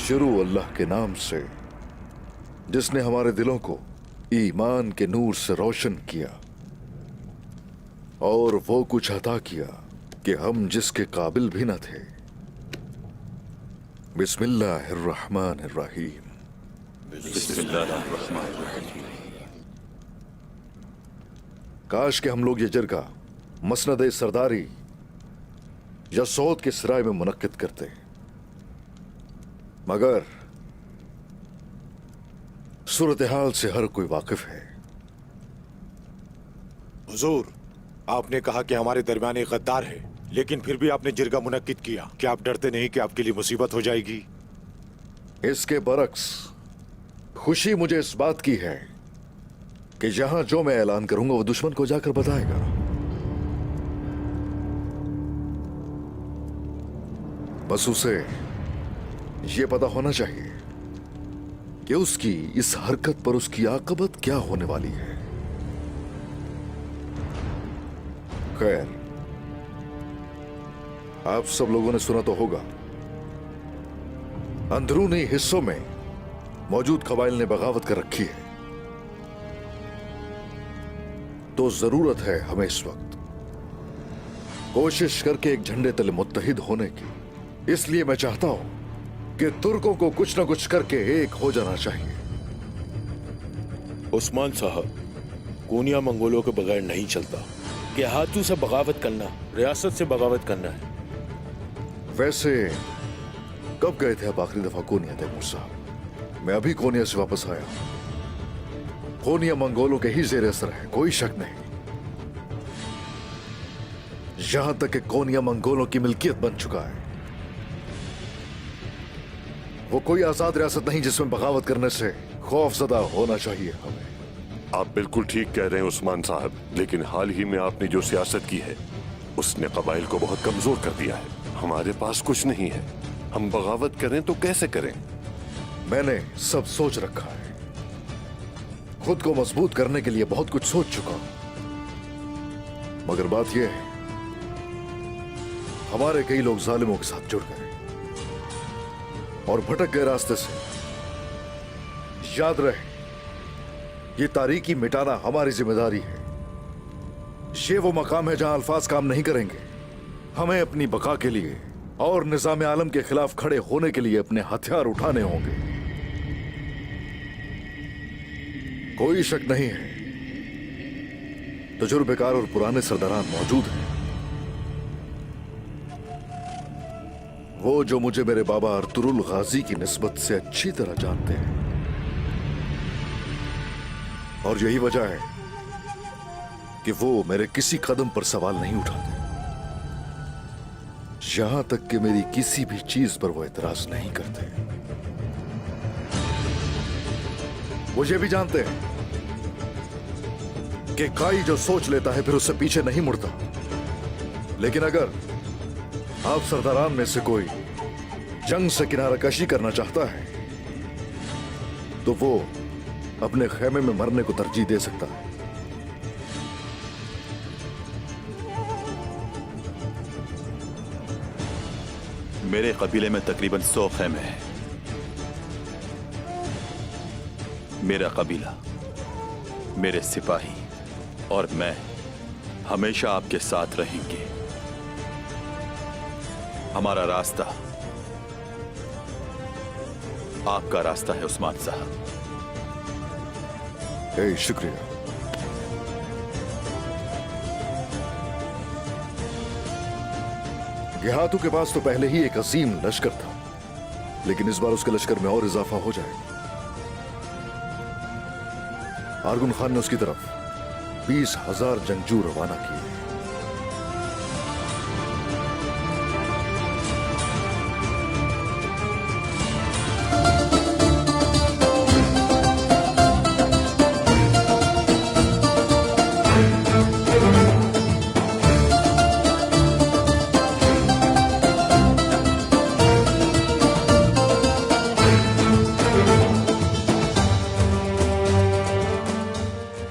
शुरू अल्लाह के नाम से जिसने हमारे दिलों को ईमान के नूर से रोशन किया और वो कुछ अता किया कि हम जिसके काबिल भी न थे। बिस्मिल्लाहिर्रहमानिर्रहीम। काश के हम लोग ये जरगा मसनद सरदारी या सऊद के सराय में मुनक्किद करते, मगर सूरत हाल से हर कोई वाकिफ है। हुजूर, आपने कहा कि हमारे दरमियान एक गद्दार है, लेकिन फिर भी आपने जिरगा मुनक्किद किया। क्या आप डरते नहीं कि आपके लिए मुसीबत हो जाएगी? इसके बरक्स खुशी मुझे इस बात की है कि जहां जो मैं ऐलान करूंगा वो दुश्मन को जाकर बताएगा। बस उसे यह पता होना चाहिए कि उसकी इस हरकत पर उसकी आकबत क्या होने वाली है। खैर, आप सब लोगों ने सुना तो होगा, अंदरूनी हिस्सों में मौजूद कबाइल ने बगावत कर रखी है। तो जरूरत है हमें इस वक्त कोशिश करके एक झंडे तले मुत्तहिद होने की। इसलिए मैं चाहता हूं कि तुर्कों को कुछ न कुछ करके एक हो जाना चाहिए। उस्मान साहब, कोनिया मंगोलों के बगैर नहीं चलता। कि हाथों से बगावत करना, रियासत से बगावत करना है। वैसे कब गए थे आप आखिरी दफा कोनिया तैमूर साहब? मैं अभी कोनिया से वापस आया। कोनिया मंगोलों के ही जेर असर है, कोई शक नहीं। यहां तक कि कोनिया मंगोलों की मिल्कियत बन चुका है। वो कोई आजाद रियासत नहीं जिसमें बगावत करने से खौफजदा होना चाहिए हमें। आप बिल्कुल ठीक कह रहे हैं उस्मान साहब, लेकिन हाल ही में आपने जो सियासत की है उसने कबाइल को बहुत कमजोर कर दिया है। हमारे पास कुछ नहीं है, हम बगावत करें तो कैसे करें? मैंने सब सोच रखा है। खुद को मजबूत करने के लिए बहुत कुछ सोच चुका हूं, मगर बात यह है हमारे कई लोग जालिमों के साथ जुड़ गए और भटक गए रास्ते से। याद रहे, ये तारीकी मिटाना हमारी जिम्मेदारी है। ये वो मकाम है जहां अल्फाज काम नहीं करेंगे। हमें अपनी बका के लिए और निजाम आलम के खिलाफ खड़े होने के लिए अपने हथियार उठाने होंगे। कोई शक नहीं है, तजुर्बेकार और पुराने सरदारान मौजूद हैं। वो जो मुझे मेरे बाबा अर्तुरुल गाजी की निस्बत से अच्छी तरह जानते हैं, और यही वजह है कि वो मेरे किसी कदम पर सवाल नहीं उठाते, यहां तक कि मेरी किसी भी चीज पर वो एतराज नहीं करते। वो ये भी जानते हैं कि काई जो सोच लेता है फिर उससे पीछे नहीं मुड़ता। लेकिन अगर आप सरदारान में से कोई जंग से किनारा कशी करना चाहता है तो वो अपने खेमे में मरने को तरजीह दे सकता है। मेरे कबीले में तकरीबन 100 खेमे हैं। मेरा कबीला, मेरे सिपाही और मैं हमेशा आपके साथ रहेंगे। हमारा रास्ता आपका रास्ता है उस्मान साहब। शुक्रिया। गेहातू के पास तो पहले ही एक अजीम लश्कर था, लेकिन इस बार उसके लश्कर में और इजाफा हो जाएगा। आर्गुन खान ने उसकी तरफ 20,000 जंगजू रवाना किए।